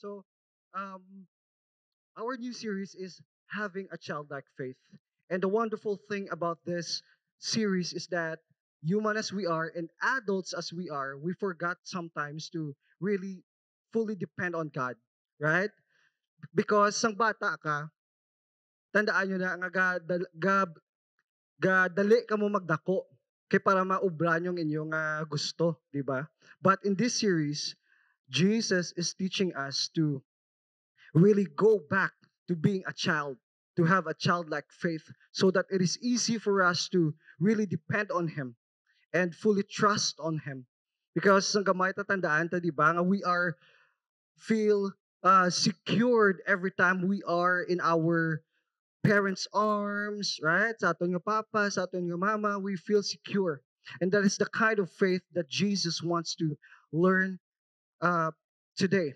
So, um, our new series is Having a Childlike Faith. And the wonderful thing about this series is that human as we are and adults as we are, we forgot sometimes to really fully depend on God, right? Because sang bata ka, tandaan nyo na nga dali ka mo magdako kay para maubran yung inyong gusto, di ba? But in this series, Jesus is teaching us to really go back to being a child, to have a childlike faith, so that it is easy for us to really depend on Him and fully trust on Him. Because ang gamay tatandaan ta, di ba, nga we are feel secured every time we are in our parents' arms, right? Sa aton nga papa, sa aton nga mama, we feel secure. And that is the kind of faith that Jesus wants to learn uh, today.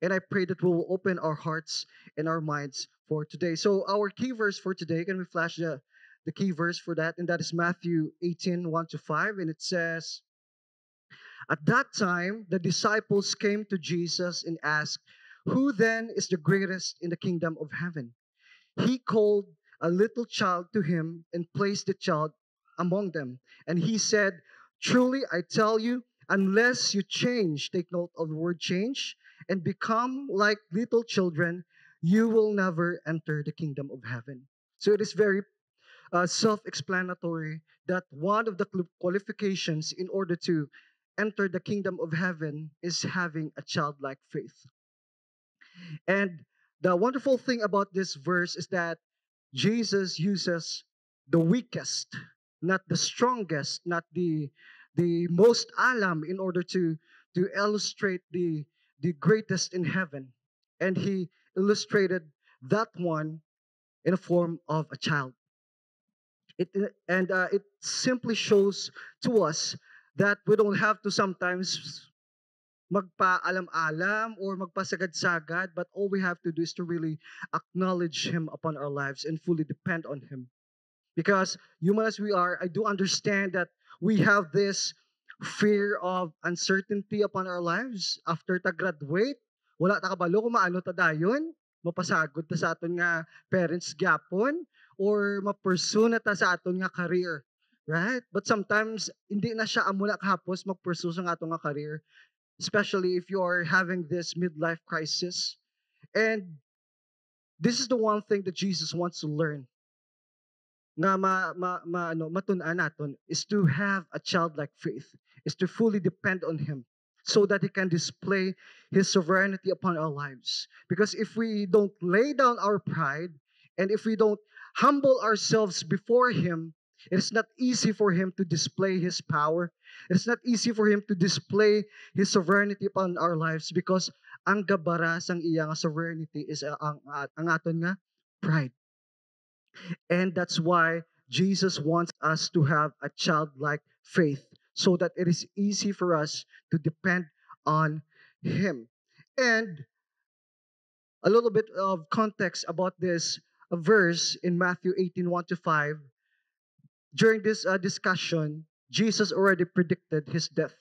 And I pray that we will open our hearts and our minds for today. So our key verse for today, can we flash the key verse for that? And that is Matthew 18, 1 to 5. And it says, at that time, the disciples came to Jesus and asked, who then is the greatest in the kingdom of heaven? He called a little child to him and placed the child among them. And he said, truly, I tell you, unless you change, take note of the word change, and become like little children, you will never enter the kingdom of heaven. So it is very self explanatory that one of the qualifications in order to enter the kingdom of heaven is having a childlike faith. And the wonderful thing about this verse is that Jesus uses the weakest, not the strongest, not the most alam in order to illustrate the greatest in heaven. And he illustrated that one in a form of a child. It simply shows to us that we don't have to sometimes magpaalam-alam or magpasagad-sagad, but all we have to do is to really acknowledge Him upon our lives and fully depend on Him. Because human as we are, I do understand that we have this fear of uncertainty upon our lives. After ta graduate, wala ta kabalo kung maano ta dayon, mapasagod ta sa aton nga parents gyapon or ma-pursue na ta sa aton nga career. Right? But sometimes, hindi na siya amula kahapos mag-pursue sa aton nga career, especially if you are having this midlife crisis. And this is the one thing that Jesus wants to learn na matun-an naton is to have a childlike faith, is to fully depend on Him so that He can display His sovereignty upon our lives. Because if we don't lay down our pride and if we don't humble ourselves before Him, it is not easy for Him to display His power. It is not easy for Him to display His sovereignty upon our lives because ang gabara sang iyang sovereignty is ang aton nga pride. And that's why Jesus wants us to have a childlike faith so that it is easy for us to depend on Him. And a little bit of context about this verse in Matthew 18, 1 to 5. During this discussion, Jesus already predicted His death.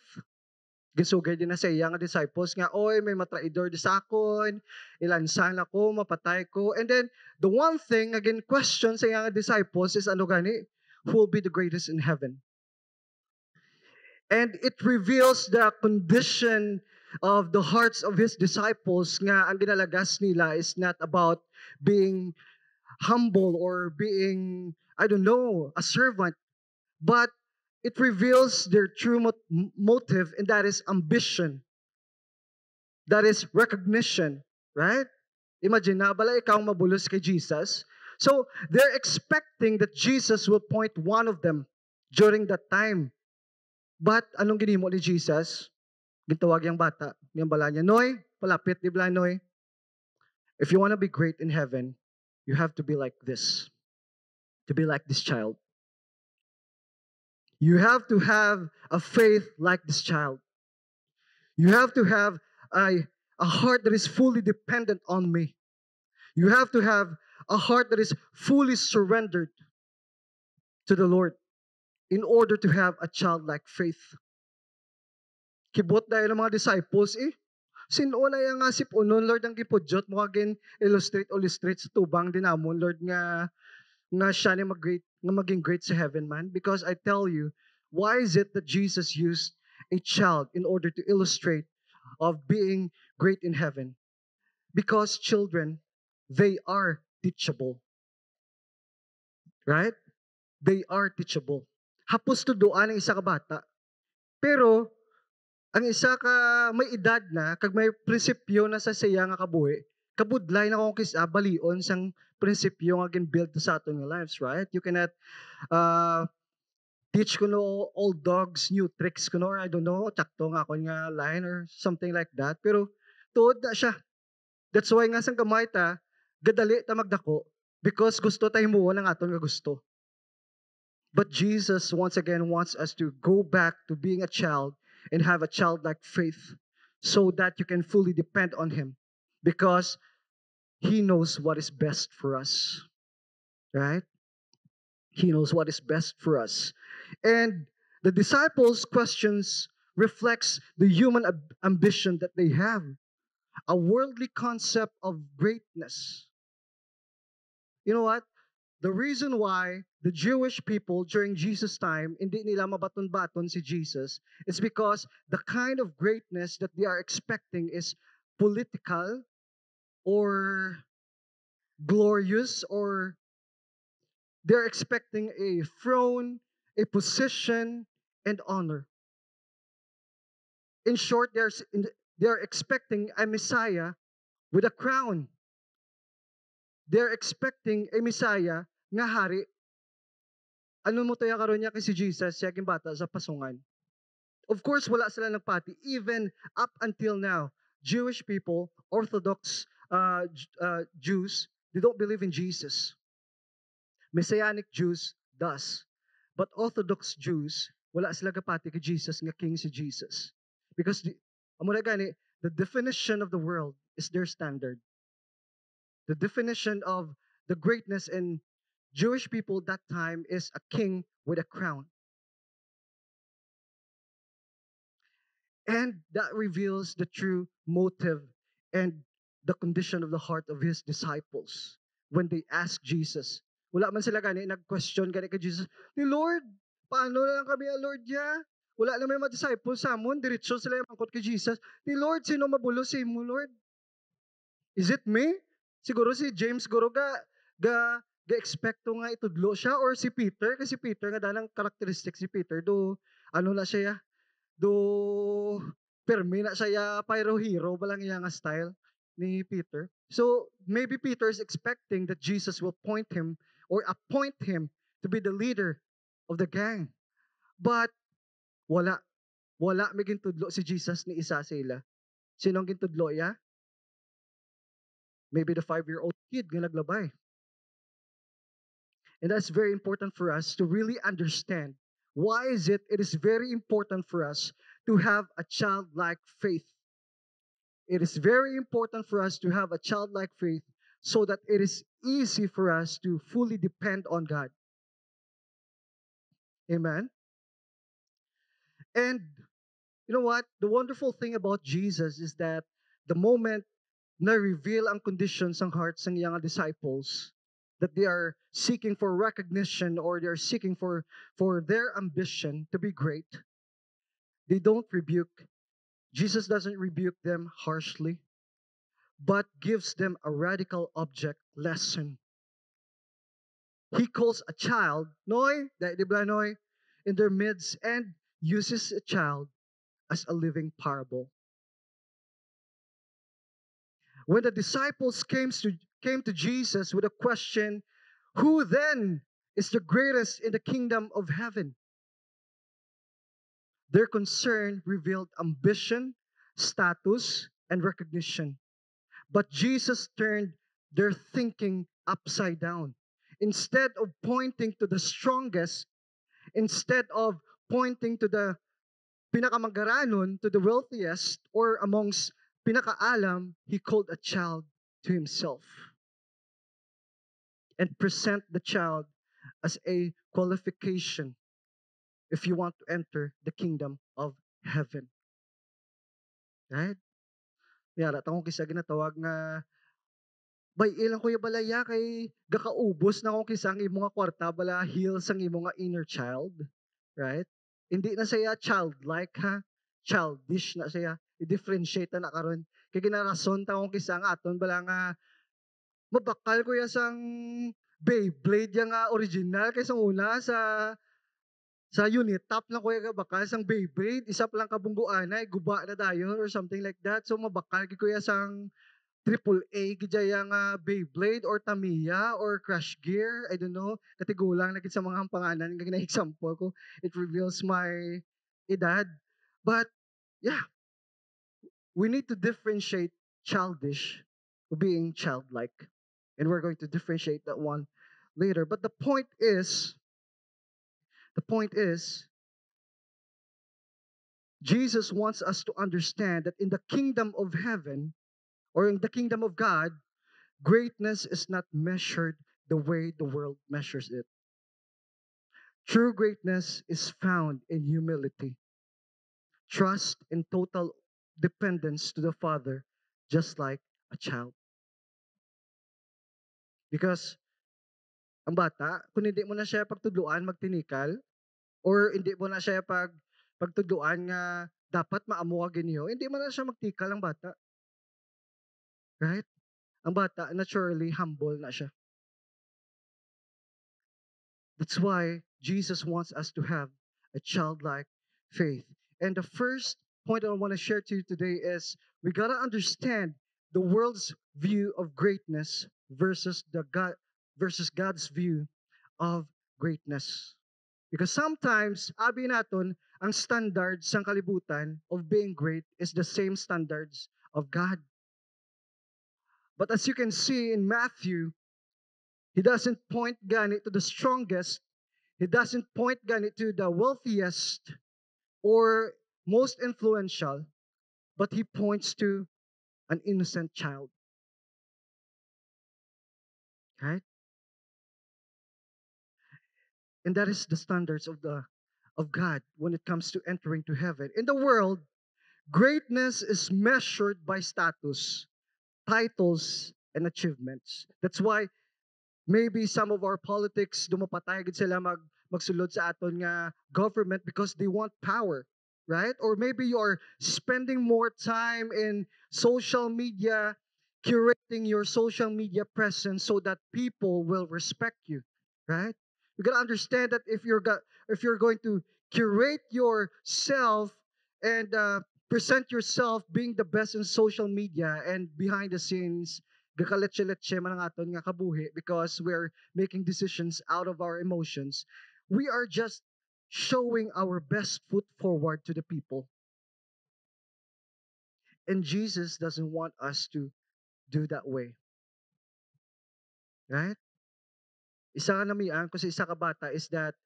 Gisugay din na sa iya nga disciples nga, oy, may matraidor di sa akon, ilansan ako, mapatay ko. And then, the one thing, again, question sa iya nga disciples is, ano gani? Who will be the greatest in heaven? And it reveals the condition of the hearts of His disciples nga ang ginalagas nila is not about being humble or being, I don't know, a servant, but it reveals their true motive, and that is ambition. That is recognition, right? Imagine na bala ikaw mabulos kay Jesus. So they're expecting that Jesus will point one of them during that time. But anong ginimo ni Jesus? Gitawag yung bata. Yung bala niya, Noy, palapit di bala, Noy. If you want to be great in heaven, you have to be like this. To be like this child. You have to have a faith like this child. You have to have a heart that is fully dependent on me. You have to have a heart that is fully surrendered to the Lord in order to have a childlike faith. Kibot dahil ng mga disciples Sino na yang nga sipunon, Lord, ang gipudyot mo kagin illustrate sa tubang dinamon, Lord, nga siya ni mag-great, nga maging great sa heaven man. Because I tell you, why is it that Jesus used a child in order to illustrate of being great in heaven? Because children, they are teachable, right? They are teachable. Hapos tuduan ang isa ka bata. Pero ang isa ka may edad na kag may prinsipyo na sa siya nga kabuhi, kabudlay na kung balion sang prinsipyo nga gin-build sa aton nga lives, right? You cannot uh, teach kuno old dogs new tricks kuno, or I don't know, tsakto nga ako nga line or something like that. Pero tuod na siya. That's why nga sang gamay ta, gadali ta magdako because gusto ta himuon ang aton nga gusto. But Jesus once again wants us to go back to being a child and have a childlike faith so that you can fully depend on him because he knows what is best for us, right? He knows what is best for us. And the disciples' questions reflects the human ambition that they have, a worldly concept of greatness. You know what? The reason why the Jewish people during Jesus' time, hindi nila mabaton-baton si Jesus, is because the kind of greatness that they are expecting is political or glorious, or they're expecting a throne, a position, and honor. In short, they're expecting a Messiah with a crown. They're expecting a Messiah nga hari. Ano mo tayo karon niya kay si Jesus, siya bata sa pasungan. Of course, wala sila nagpati. Even up until now, Jewish people, Orthodox Jews, they don't believe in Jesus. Messianic Jews does. But Orthodox Jews, wala sila kapati kay Jesus nga king si Jesus. Because amo na gani, the definition of the world is their standard. The definition of the greatness in Jewish people that time is a king with a crown. And that reveals the true motive and the condition of the heart of his disciples when they ask Jesus. Wala man sila gani nag-question gani kay Jesus, ni Lord, paano na lang kami Lord ya? Wala na may mga disciples sa amon, diretso sila mangkot kay Jesus. Ni Lord, sino mabulo si mo Lord? Is it me? Siguro si James guro ga expecto nga itudlo siya, or si Peter, kasi Peter nga danang characteristic si Peter do ano na siya ya, do permi na siya pyro hero balang iya nga style ni Peter. So maybe Peter is expecting that Jesus will point him or appoint him to be the leader of the gang. But wala, wala may gintudlo si Jesus ni isa sila. Sinong gintudlo ya? Maybe the 5-year-old kid nga naglabay. And that's very important for us to really understand. Why is it? It is very important for us to have a childlike faith. It is very important for us to have a childlike faith so that it is easy for us to fully depend on God. Amen. And you know what? The wonderful thing about Jesus is that the moment na reveal ang conditions ng hearts ng iyang disciples, that they are seeking for recognition or they are seeking for their ambition to be great, they don't rebuke. Jesus doesn't rebuke them harshly, but gives them a radical object lesson. He calls a child, Noy, di ba Noy, in their midst, and uses a child as a living parable. When the disciples came to Jesus with a question, who then is the greatest in the kingdom of heaven? Their concern revealed ambition, status, and recognition. But Jesus turned their thinking upside down. Instead of pointing to the strongest, instead of pointing to the pinakamagaranon, to the wealthiest, or amongst pinakaalam, he called a child to himself and present the child as a qualification if you want to enter the kingdom of heaven. Right? Yara ta kung kisa ginatawag nga, "Bay ilang kuya balaya kay gakaubos na kung kisa ang imo nga kwarta bala heal sang imo nga inner child." Right? Hindi na siya childlike ha, childish na siya. I-differentiate na karon. Kay ginarason ta kung kisa ang aton bala nga mabakal kuya sang Beyblade yang nga original kaysa una sa unit top lang kuya ka bakal sang Beyblade, isa pa lang kabungguanay, guba na dayon or something like that. So mabakal gid kuya sang triple A gidya nga Beyblade or Tamiya or Crush Gear, I don't know. Katigulang na gid sa mga pangalan nga gina-example ko. It reveals my edad. But yeah, we need to differentiate childish to being childlike. And we're going to differentiate that one later. But the point is, Jesus wants us to understand that in the kingdom of heaven or in the kingdom of God, greatness is not measured the way the world measures it. True greatness is found in humility, trust, and total dependence to the Father, just like a child. Because ang bata, kung hindi mo na siya pagtudluan, magtinikal, or hindi mo na siya pagtudluan nga dapat maamo ka ginyo, hindi mo na siya magtikal ang bata. Right? Ang bata, naturally, humble na siya. That's why Jesus wants us to have a childlike faith. And the first point I want to share to you today is we got to understand the world's view of greatness versus God's view of greatness. Because sometimes, abi naton, ang standards ng kalibutan of being great is the same standards of God. But as you can see in Matthew, he doesn't point ganit to the strongest. He doesn't point ganit to the wealthiest or most influential, but he points to an innocent child. Right? And that is the standards of God when it comes to entering to heaven. In the world, greatness is measured by status, titles, and achievements. That's why maybe some of our politics dumapatay gid sila magsulod sa aton nga government because they want power, right? Or maybe you are spending more time in social media, curating your social media presence so that people will respect you, right? You got to understand that if you're going to curate yourself and present yourself being the best in social media and behind the scenes gakaletse-letse man ang aton nga kabuhi because we're making decisions out of our emotions, we are just showing our best foot forward to the people. And Jesus doesn't want us to do that way. Right? Isa ka namian kasi isa ka bata is that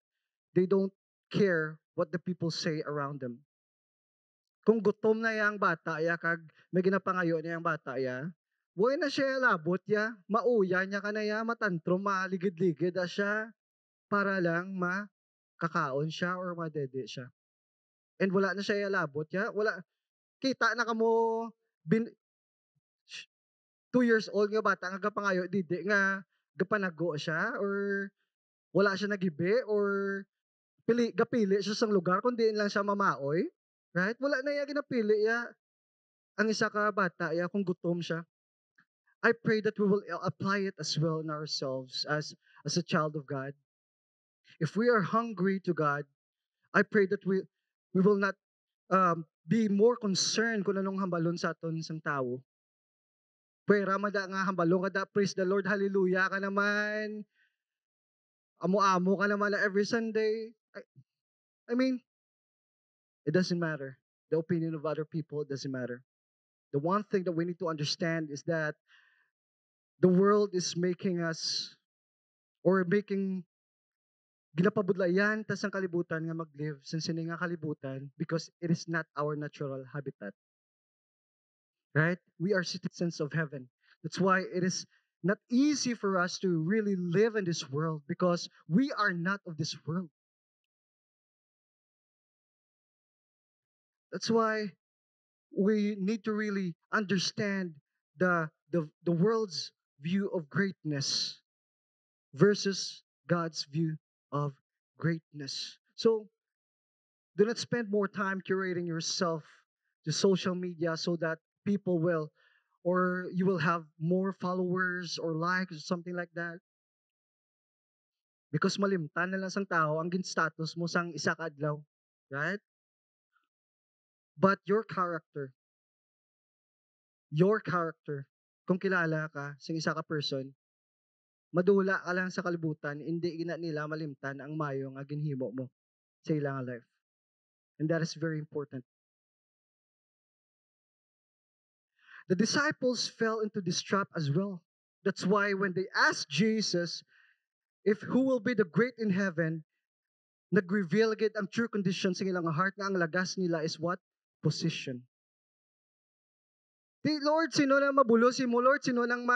they don't care what the people say around them. Kung gutom na yang bata ya kag may ginapangayo na yang bata ya, buhay na siya labot ya, mauya niya ka na ya, matantrum, maligid-ligid na siya para lang makakaon siya or madede siya. And wala na siya labot ya, wala, kita na kamo, bin, 2 years old nga bata nga gapangayo didi nga gapanago siya or wala siya nagibi or gapili siya sa lugar kundi lang siya mamaoy. Right? Wala na ya ginapili ya ang isa ka bata ya kung gutom siya. I pray that we will apply it as well in ourselves as a child of God. If we are hungry to God, I pray that we will not be more concerned kung anong hambalon sa aton isang tao. Pwera mada nga hambalon kada, praise the Lord, hallelujah ka naman, amo-amo ka naman na every Sunday. I mean, it doesn't matter. The opinion of other people doesn't matter. The one thing that we need to understand is that the world is making us or making ginapabudlayan tas ang kalibutan nga mag-live sa sini nga kalibutan because it is not our natural habitat. Right? We are citizens of heaven. That's why it is not easy for us to really live in this world because we are not of this world. That's why we need to really understand the world's view of greatness versus God's view of greatness. So do not spend more time curating yourself to social media so that people will, or you will have more followers or likes or something like that. Because malimtan na lang sang tao ang gin-status mo sang isa ka adlaw. Right? But your character, kung kilala ka sa isa ka person, madula ka lang sa kalibutan, hindi gina nila malimtan ang mayo nga ginhimo mo sa ilang life. And that is very important. The disciples fell into this trap as well. That's why when they asked Jesus if who will be the great in heaven, nag-reveal agad ang true condition sa ilang heart nga ang lagas nila is what? Position. Di, Lord, sino lang mabulo si mo, Lord? Sino lang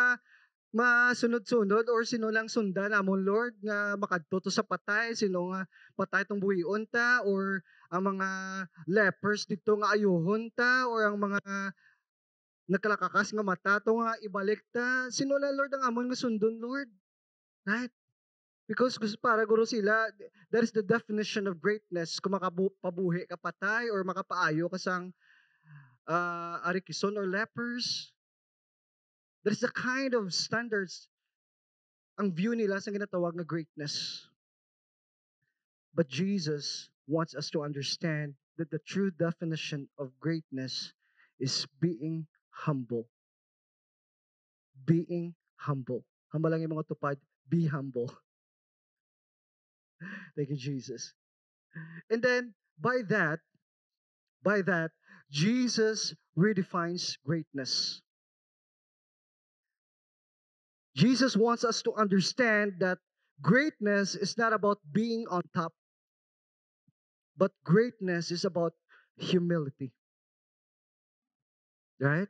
masunod-sunod or sino lang sundan amon, Lord, nga makadto to sa patay? Sino nga patay tong buhion ta? Or ang mga lepers dito nga ayuhon ta? Or ang mga nagkalakakas nga mata to nga ibalik ta? Sino lang, Lord, ang amon nga sundon, Lord? Right? Because gusto para guro sila, that is the definition of greatness. Kung makapabuhi ka patay or makapaayo ka sang arikison or lepers, that is the kind of standards ang view nila sa ginatawag na greatness. But Jesus wants us to understand that the true definition of greatness is being humble. Being humble. Humble lang yung mga tupad. Be humble. Thank you, Jesus. And then, by that, Jesus redefines greatness. Jesus wants us to understand that greatness is not about being on top, but greatness is about humility. Right?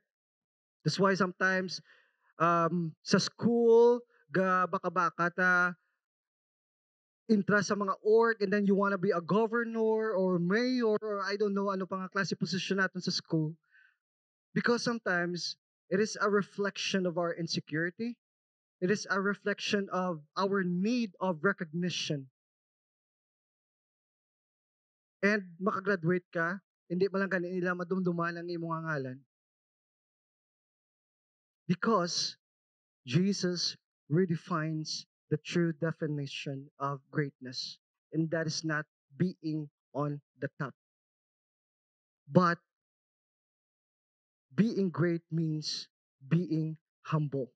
That's why sometimes sa school, baka-baka ta intra sa mga org and then you want to be a governor or mayor or I don't know ano pang klase position natin sa school. Because sometimes it is a reflection of our insecurity. It is a reflection of our need of recognition. And makagraduate ka, hindi mo lang kanila madumduman ang imong ngalan. Because Jesus redefines the true definition of greatness. And that is not being on the top. But being great means being humble.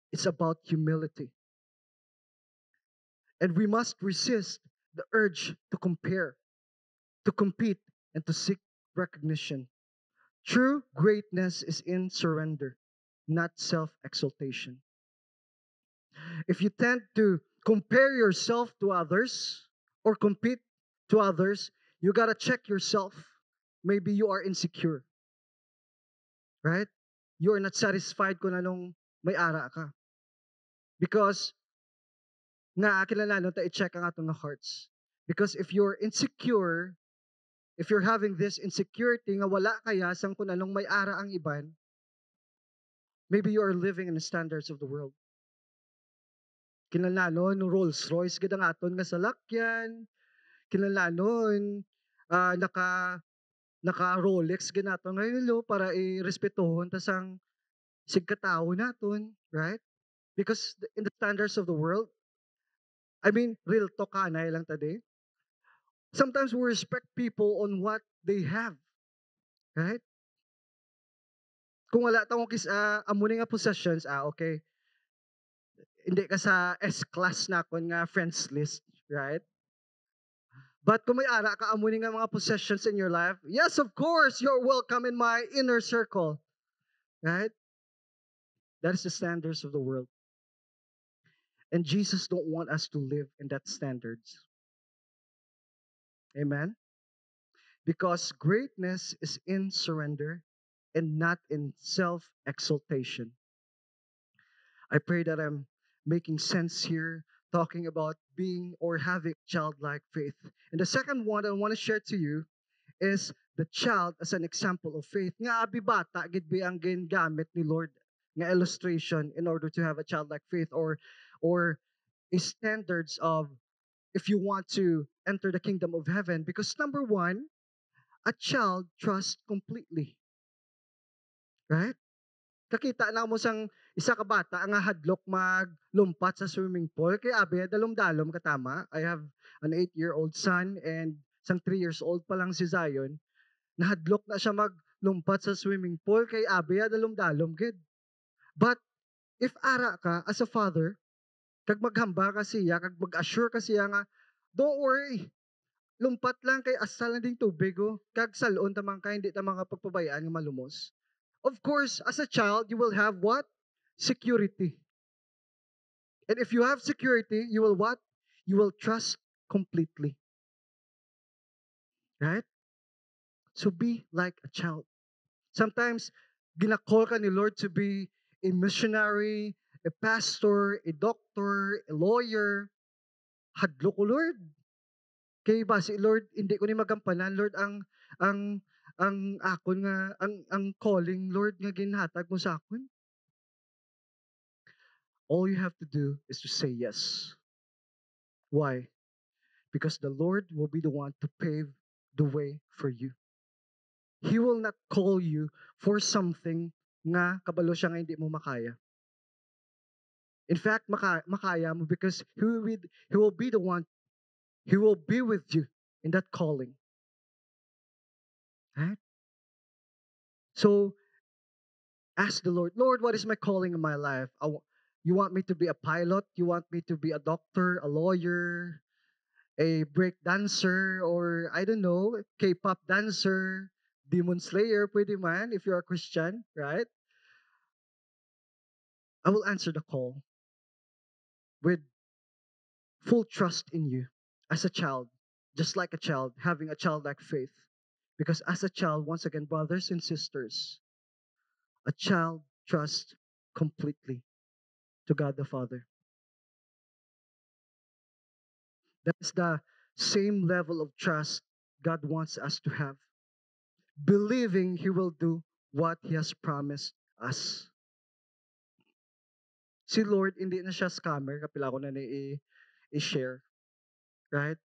It's about humility. And we must resist the urge to compare, to compete, and to seek recognition. True greatness is in surrender, not self exaltation. If you tend to compare yourself to others or compete to others, you got to check yourself. Maybe you are insecure, right? You are not satisfied kung anong may ara ka. Because nga kinalanon ta i-check ang atong hearts. Because if you're insecure, if you're having this insecurity nga wala kaya sang kung anong may ara ang iban, maybe you are living in the standards of the world. Kinalanon, Rolls Royce gid ang aton nga salakyan. Kinalanon, naka Rolex gid naton ngayon lo para irespetohon ta sang sigkatawo naton, right? Because in the standards of the world, I mean, real talk kanay lang today. Sometimes we respect people on what they have, right? Kung wala tayong amo nga possessions, okay. Hindi ka sa S-class na kon nga friends list, right? But kung may ara ka amo nga mga possessions in your life, yes, of course, you're welcome in my inner circle, right? That is the standards of the world. And Jesus don't want us to live in that standards. Amen? Because greatness is in surrender and not in self-exaltation. I pray that I'm making sense here, talking about being or having childlike faith. And the second one I want to share to you is the child as an example of faith. Nga abi bata gid bi ang gingamit ni Lord nga illustration in order to have a childlike faith, or standards of if you want to enter the kingdom of heaven. Because number one, a child trusts completely, right? Kakita na mo sang isa ka bata nga hadlok maglumpat sa swimming pool kay abi dalom-dalom katama. I have an 8-year-old son and sang 3 years old pa lang si Zion. Nahadlok na siya maglumpat sa swimming pool kay abi dalom-dalom gid. But if ara ka as a father, kag maghamba ka siya, kag mag-assure ka siya nga, don't worry, lumpat lang kay asal na ding tubig oh. Kag salon tamang ka, hindi tamang pagpabayaan nga malumos. Of course, as a child, you will have what? Security. And if you have security, you will what? You will trust completely. Right? So be like a child. Sometimes, ginakall ka ni Lord to be a missionary, a pastor, a doctor, a lawyer. Hadlo ko, Lord. Kay ba si Lord, hindi ko ni magampanan, Lord, ang ang akon nga ang calling, Lord, nga ginhatag mo sa akon. All you have to do is to say yes. Why? Because the Lord will be the one to pave the way for you. He will not call you for something nga kabalo siya nga hindi mo makaya. In fact, makaya mo because he will be the one, He will be with you in that calling. Right? So, ask the Lord, Lord, what is my calling in my life? You want me to be a pilot? You want me to be a doctor, a lawyer, a break dancer, or I don't know, K-pop dancer, demon slayer, pwede man if you're a Christian, right? I will answer the call with full trust in you as a child, just like a child, having a childlike faith. Because as a child, once again, brothers and sisters, a child trusts completely to God the Father. That's the same level of trust God wants us to have, believing He will do what He has promised us. Si Lord, hindi na siya scammer, kapila ko na i-share, right?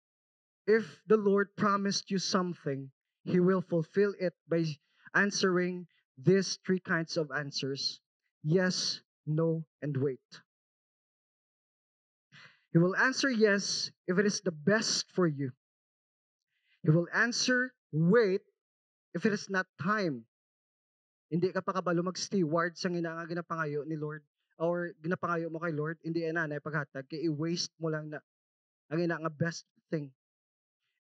If the Lord promised you something, He will fulfill it by answering these three kinds of answers: yes, no, and wait. He will answer yes if it is the best for you. He will answer wait if it is not time. Hindi ka pa kabalo mag-steward sa ginapangayo ni Lord or ginapangayo mo kay Lord, hindi na paghatag kay i-waste mo lang na ang nga best thing.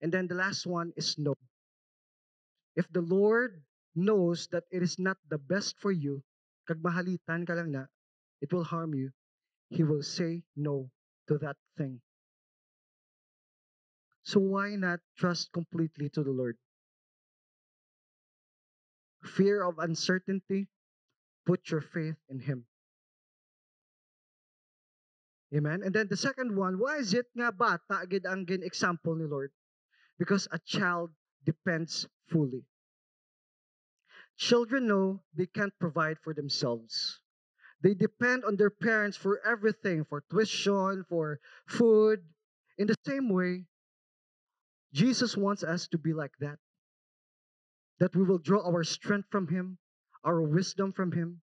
And then the last one is no. If the Lord knows that it is not the best for you, kag mahalitan ka lang na, it will harm you, He will say no to that thing. So why not trust completely to the Lord? Fear of uncertainty, put your faith in Him. Amen? And then the second one, why is it nga bata gid ang example ni Lord? Because a child depends fully. Children know they can't provide for themselves. They depend on their parents for everything, for tuition, for food. In the same way, Jesus wants us to be like that. That we will draw our strength from Him, our wisdom from Him,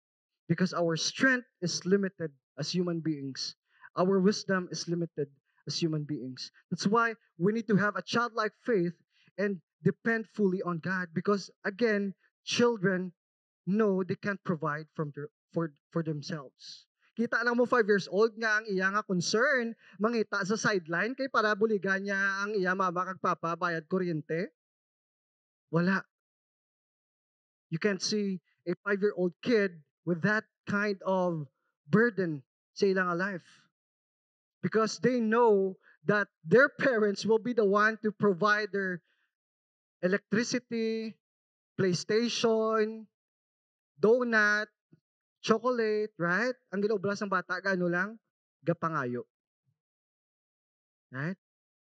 because our strength is limited as human beings. Our wisdom is limited as human beings. That's why we need to have a childlike faith and depend fully on God, because again, children know they can't provide for themselves. Kita lang mo 5 years old nga ang iya nga concern mangita sa sideline kay para buligan niya ang iya mama kag papa bayad kuryente. Wala. You can't see a 5-year-old kid with that kind of burden sa ilang life. Because they know that their parents will be the one to provide their electricity, PlayStation, donut, chocolate, right? Ang ginobras ng bata, gaano lang? Gapangayo. Right?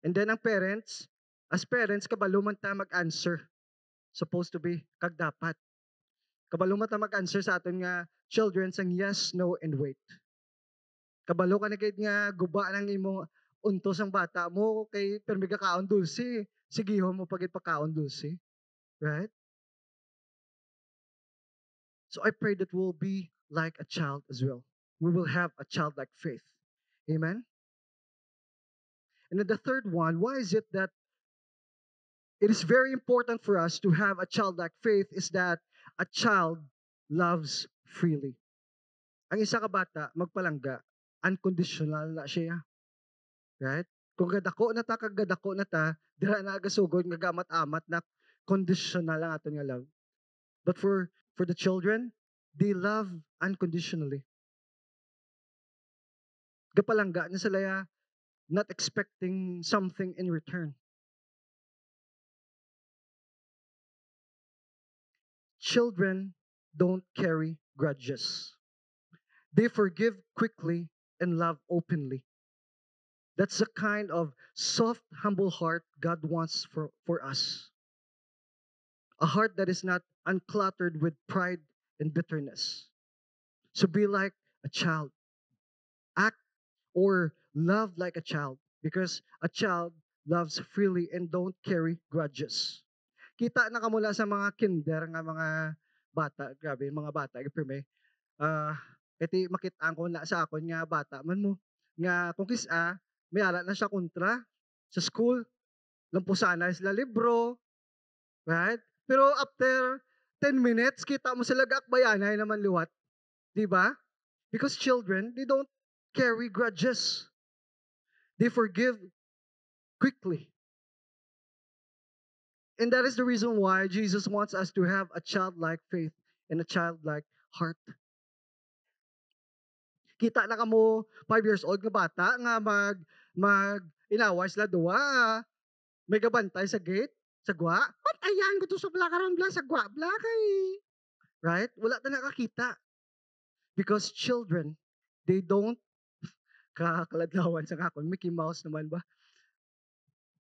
And then ang parents, as parents, kabalo man ta mag-answer. supposed to be kag dapat. Kabalo mata mag-answer sa aton nga children sang yes, no, and wait. Kabalo ka na gid nga guba ng imo untos ang bata mo kay permi ka kaon dulce. Sigihon mo pagit pagkaon dulce. Right? So I pray that we'll be like a child as well. We will have a childlike faith. Amen? And then the third one, why is it that it is very important for us to have a childlike faith is that a child loves freely. Ang isa ka bata, magpalangga, unconditional na siya. Right? Kung gadako na ta, kag gadako na ta, dira na agasugod nga gamat-amat na conditional lang aton nga love. But for the children, they love unconditionally. Gapalangga na sila not expecting something in return. Children don't carry grudges. They forgive quickly and love openly. That's the kind of soft, humble heart God wants for us. A heart that is not uncluttered with pride and bitterness. So be like a child. Act or love like a child because a child loves freely and don't carry grudges. Kita na kamula sa mga kinder nga mga bata, grabe, mga bata, perme. Iti makitaan ko na sa akon nga bata man mo nga kung kisa may ala na siya kontra sa school, lampusan na sila libro, right? Pero after 10 minutes, kita mo sila gakbayanay naman liwat. Di ba? Because children, they don't carry grudges. They forgive quickly. And that is the reason why Jesus wants us to have a childlike faith and a childlike heart. Kita na kamo 5 years old nga bata nga mag inaway sila duwa. May gabantay sa gate, sa gwa. Bantayan ko to sa blakaron bla sa gwa bla kay. Right? Wala ta nakakita. Because children, they don't kakaladlawan sa kakon. Mickey Mouse naman ba?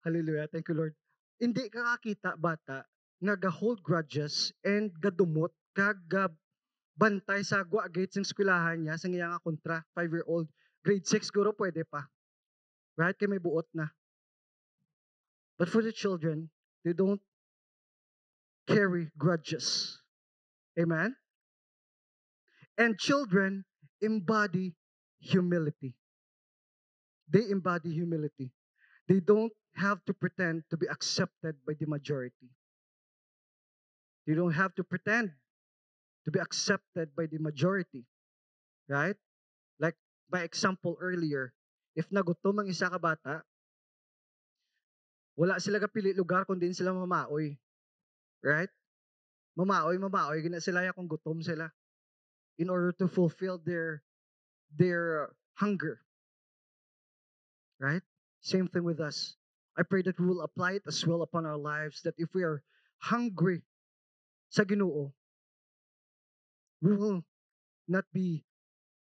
Hallelujah. Thank you, Lord. Hindi ka kakita bata nga ga-hold grudges and gadumot kag bantay sa gwa gates ng eskwelahan niya sa iya nga kontra, 5-year-old. Grade 6 guro pwede pa. Right? Kaya may buot na. But for the children, they don't carry grudges. Amen? And children embody humility. They embody humility. They don't have to pretend to be accepted by the majority. They don't have to pretend to be accepted by the majority. Right? Like by example earlier, if nagutom ang isa ka bata, wala sila kapili lugar kundi sila mamaoy. Right? Mamaoy, gina sila kung gutom sila in order to fulfill their hunger. Right? Same thing with us. I pray that we will apply it as well upon our lives, that if we are hungry sa Ginoo, we will not be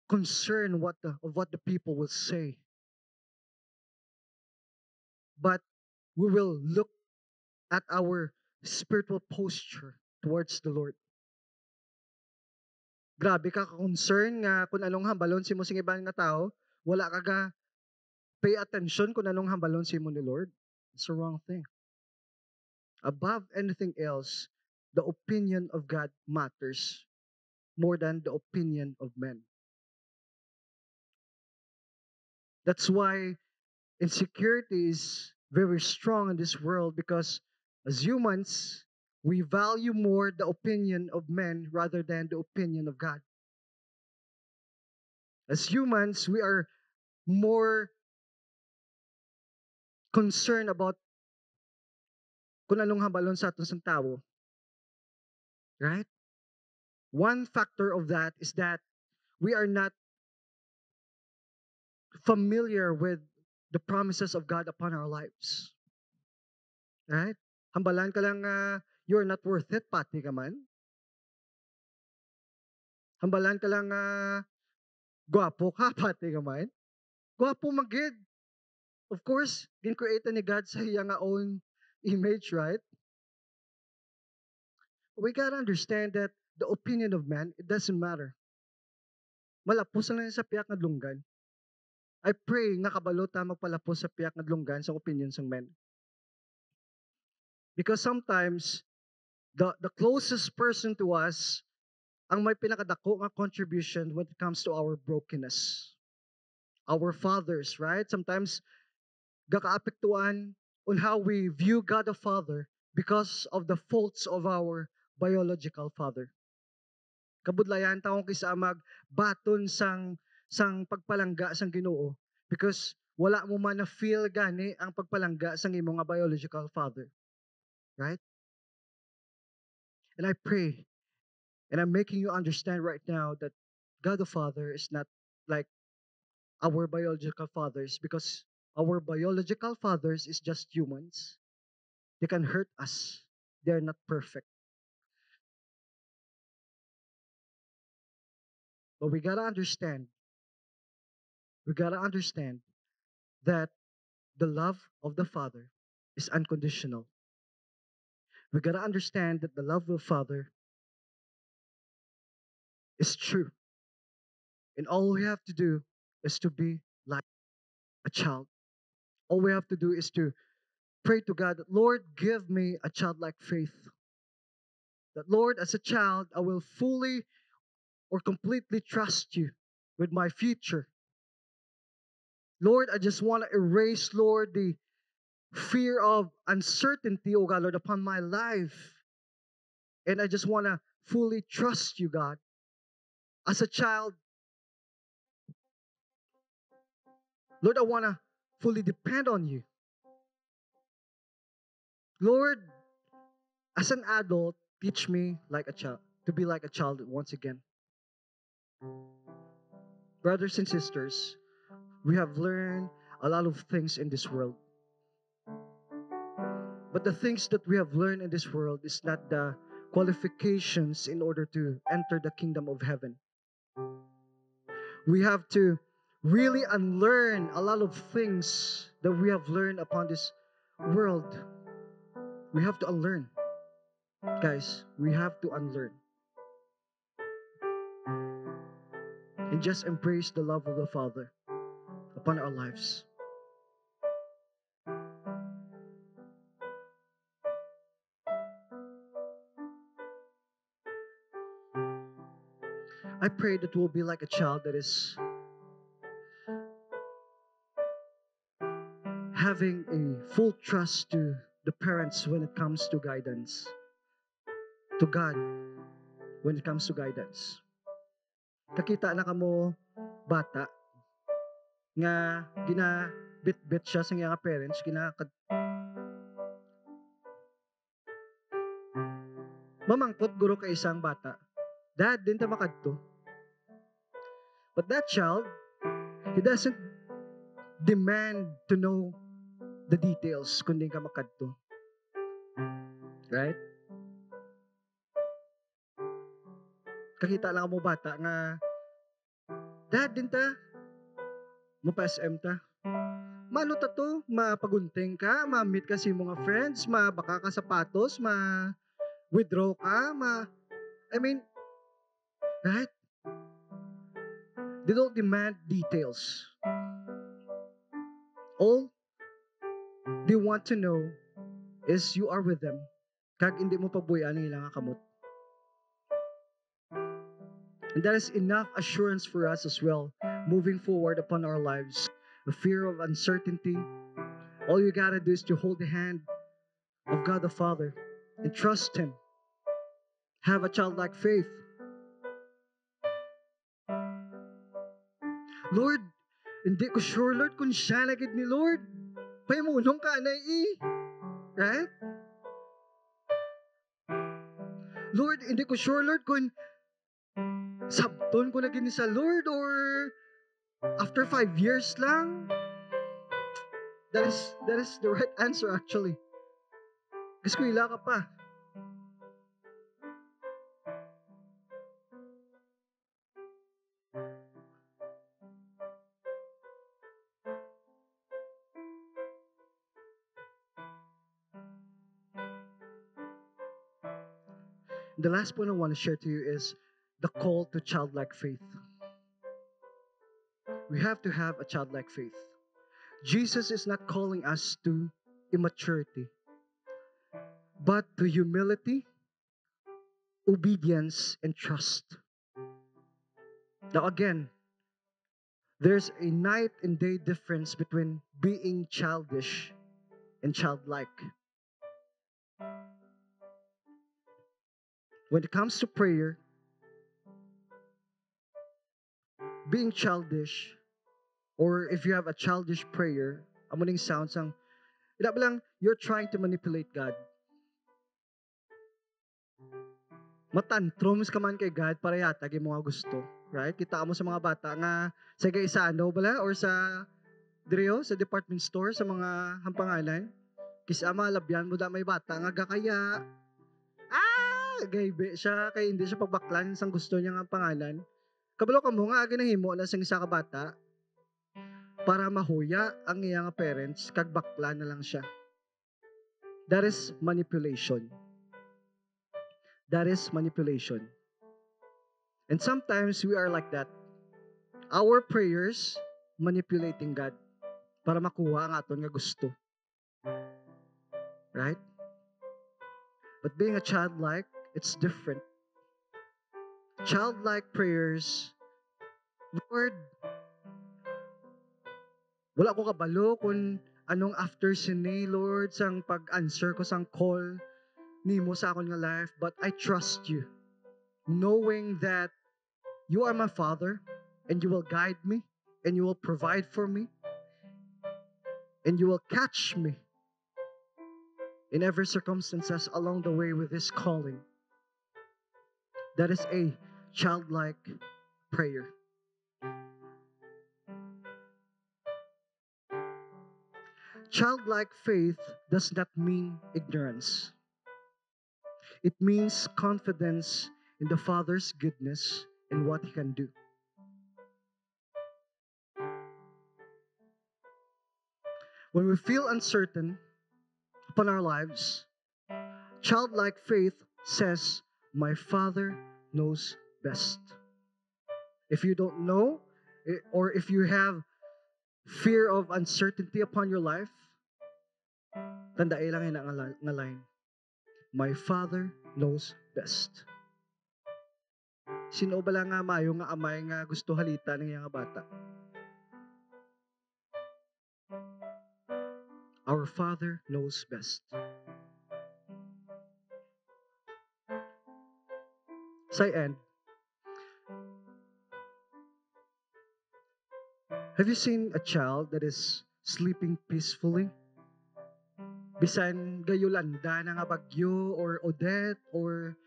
concerned of what the people will say. But we will look at our spiritual posture towards the Lord. Grabe ka concern nga kung anong hambalon si mo sing ibang nga tao, wala ka ga pay attention kung anong hambalon si mo ni Lord. It's the wrong thing. Above anything else, the opinion of God matters more than the opinion of men. That's why insecurity is very strong in this world because as humans, we value more the opinion of men rather than the opinion of God. As humans, we are more concerned about kung anong hambalon sa aton sang tao. Right? One factor of that is that we are not familiar with the promises of God upon our lives. Right? Hambalan ka lang you're not worth it, pati ka man. Hambalan ka lang gwapo ka, pati ka man. Gwapo magid. Of course, din create ni God sa iya nga own image, right? We gotta understand that the opinion of man, it doesn't matter. Malapos lang yan sa piyak nga dunggan. I pray nga kabalo ta magpalapos sa piyak nga dunggan sa opinions ng men. Because sometimes, the closest person to us ang may pinakadako nga contribution when it comes to our brokenness. Our fathers, right? Sometimes, gakaapektuan on how we view God the Father because of the faults of our biological father. Kabudlayan taong kisa magbaton sang pagpalangga sang Ginoo because wala mo man na feel gani ang pagpalangga sang imong nga biological father, right? And I pray and I'm making you understand right now that God the Father is not like our biological fathers because our biological fathers is just humans. They can hurt us. They're not perfect. But we gotta understand that the love of the Father is unconditional. We gotta understand that the love of the Father is true. And all we have to do is to be like a child. All we have to do is to pray to God that, Lord, give me a childlike faith. That, Lord, as a child, I will fully or completely trust you with my future. Lord, I just want to erase, Lord, the fear of uncertainty, oh God, Lord, upon my life. And I just want to fully trust you, God. As a child, Lord, I want to fully depend on you. Lord, as an adult, teach me like a child, to be like a child once again. Brothers and sisters, we have learned a lot of things in this world. But the things that we have learned in this world is not the qualifications in order to enter the kingdom of heaven. We have to really unlearn a lot of things that we have learned upon this world. We have to unlearn. Guys, we have to unlearn. And just embrace the love of the Father upon our lives. I pray that we'll be like a child that is having a full trust to the parents when it comes to guidance, to God when it comes to guidance. Kakita na kamo bata nga gina-bit-bit siya sa iyang parents, mamangkot guro ka isang bata. Dad, din ta makadto. But that child, he doesn't demand to know the details kung di ka makadto. Right? Kakita lang mo bata nga, Dad, din ta, mo-SM ta. Mano ta to, mapagunting ka, ma-meet ka si mga friends, mabaka ka sapatos, ma-withdraw ka, I mean, right? They don't demand details. All they want to know is you are with them. Kag hindi mo pabuyan ang ilang kamot. And that is enough assurance for us as well, moving forward upon our lives. The fear of uncertainty, all you gotta do is to hold the hand of God the Father and trust Him. Have a childlike faith. Lord, hindi ko sure, Lord, kung siya na gid ni Lord. Pahimulong ka na right? Lord, hindi ko sure, Lord, kung sabton ko na gini sa Lord or after 5 years lang. That is the right answer actually. Gusto ko ila ka pa. The last point I want to share to you is the call to childlike faith. We have to have a childlike faith. Jesus is not calling us to immaturity, but to humility, obedience, and trust. Now, again, there's a night and day difference between being childish and childlike. When it comes to prayer, being childish, or if you have a childish prayer, amuning sounds ang, ila ba lang, you're trying to manipulate God. Matantrums ka man kay God para yatag yung mga gusto. Right? Kita mo sa mga bata nga sa gaisano bala or sa Drio, sa department store, sa mga hampangalan. Kisa malabyan mo da may bata nga gakaya. Gaybe siya kay hindi siya pagbaklan sang gusto niya nga pangalan. Kabalo ka mo nga ginahimo na sang isa ka bata para mahuya ang iya nga parents kag bakla na lang siya. That is manipulation. That is manipulation. And sometimes we are like that. Our prayers manipulating God para makuha ang aton nga gusto. Right? But being a childlike, it's different. Childlike prayers, Lord, wala ko kabalo kung anong after sini, Lord, sang pag-answer ko sang call nimo sa akong nga life, but I trust you, knowing that you are my Father, and you will guide me, and you will provide for me, and you will catch me in every circumstances along the way with this calling. That is a childlike prayer. Childlike faith does not mean ignorance. It means confidence in the Father's goodness and what He can do. When we feel uncertain upon our lives, childlike faith says, my Father knows best. If you don't know, or if you have fear of uncertainty upon your life, tandaan lang yun ang line. My Father knows best. Sino ba lang nga mayo nga amay nga gusto halita ng nga bata? Our Father knows best. Sa end, have you seen a child that is sleeping peacefully? Bisan gayolanda na nga bagyo or Odette or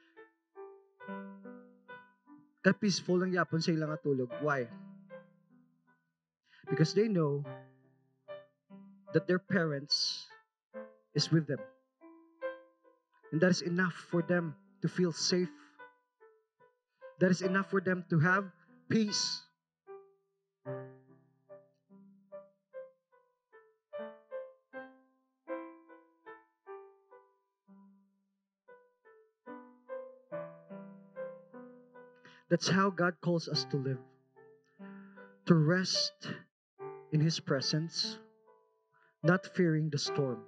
ka-peaceful lang yapon sa ilang tulog. Why? Because they know that their parents is with them. And that is enough for them to feel safe. That is enough for them to have peace. That's how God calls us to live. To rest in His presence, not fearing the storm.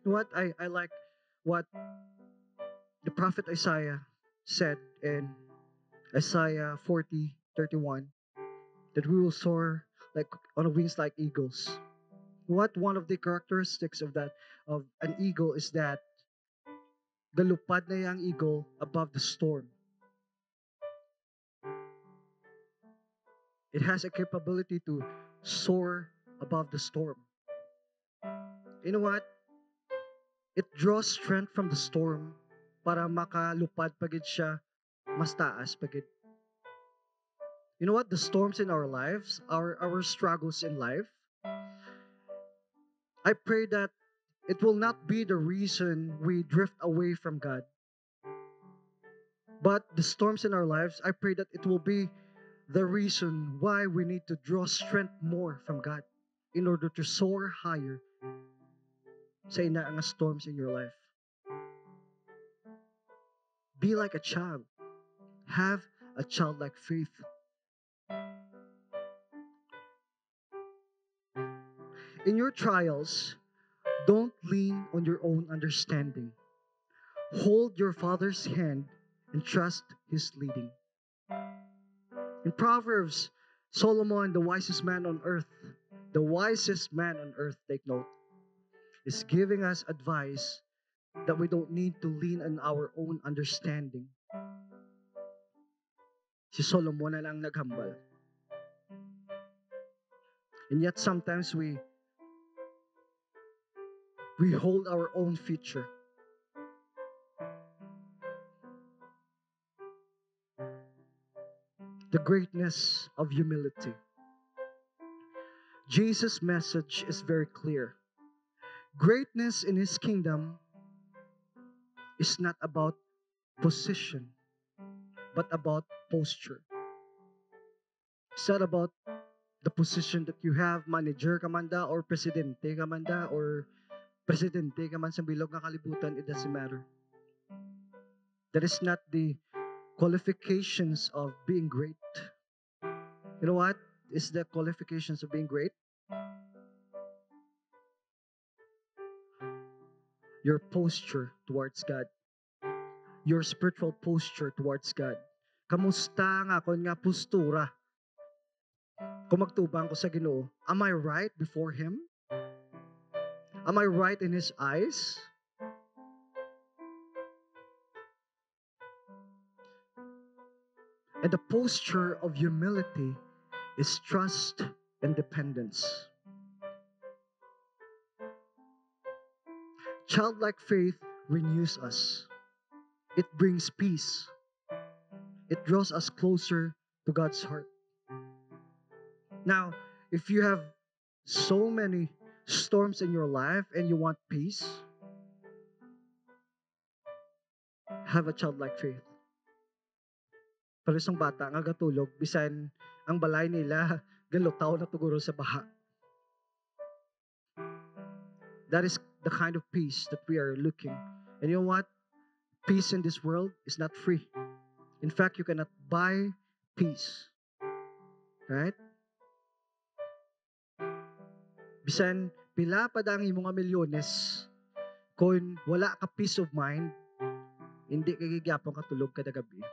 You know what? I like what the prophet Isaiah said in Isaiah 40:31, that we will soar like on wings like eagles. What one of the characteristics of an eagle is that galupad na yung eagle above the storm. It has a capability to soar above the storm. You know what? It draws strength from the storm para makalupad pagid siya mas taas pagid. You know what? The storms in our lives, our struggles in life, I pray that it will not be the reason we drift away from God. But the storms in our lives, I pray that it will be the reason why we need to draw strength more from God in order to soar higher sa inaang storms in your life. Be like a child. Have a childlike faith. In your trials, don't lean on your own understanding. Hold your Father's hand and trust His leading. In Proverbs, Solomon, the wisest man on earth, take note, is giving us advice that we don't need to lean on our own understanding. Si Solomon na lang naghambal. And yet sometimes we hold our own future. The greatness of humility. Jesus' message is very clear. Greatness in His kingdom is not about position, but about posture. It's not about the position that you have, manager ka man da, or presidente ka man da, or presidente ka man sa bilog nga kalibutan, it doesn't matter. That is not the qualifications of being great. You know what is the qualifications of being great? Your posture towards God. Your spiritual posture towards God. Kamusta nga kon nga postura? Kung magtubang ko sa Ginoo, am I right before Him? Am I right in His eyes? And the posture of humility is trust and dependence. Childlike faith renews us. It brings peace. It draws us closer to God's heart. Now, if you have so many storms in your life and you want peace, have a childlike faith. Pero isang bata nga gatulog, bisan ang balay nila galutaw na tuguro sa baha. That is the kind of peace that we are looking. And you know what? Peace in this world is not free. In fact, you cannot buy peace. Right? Bisan pila pa dang imong nga milyones, kung wala ka peace of mind, hindi ka gigyapon katulog kada gabi.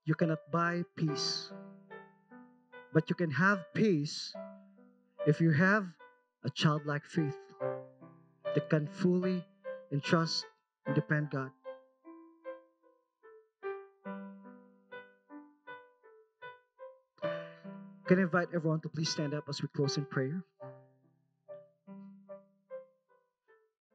You cannot buy peace. But you can have peace if you have a childlike faith that can fully entrust and depend God. Can I invite everyone to please stand up as we close in prayer?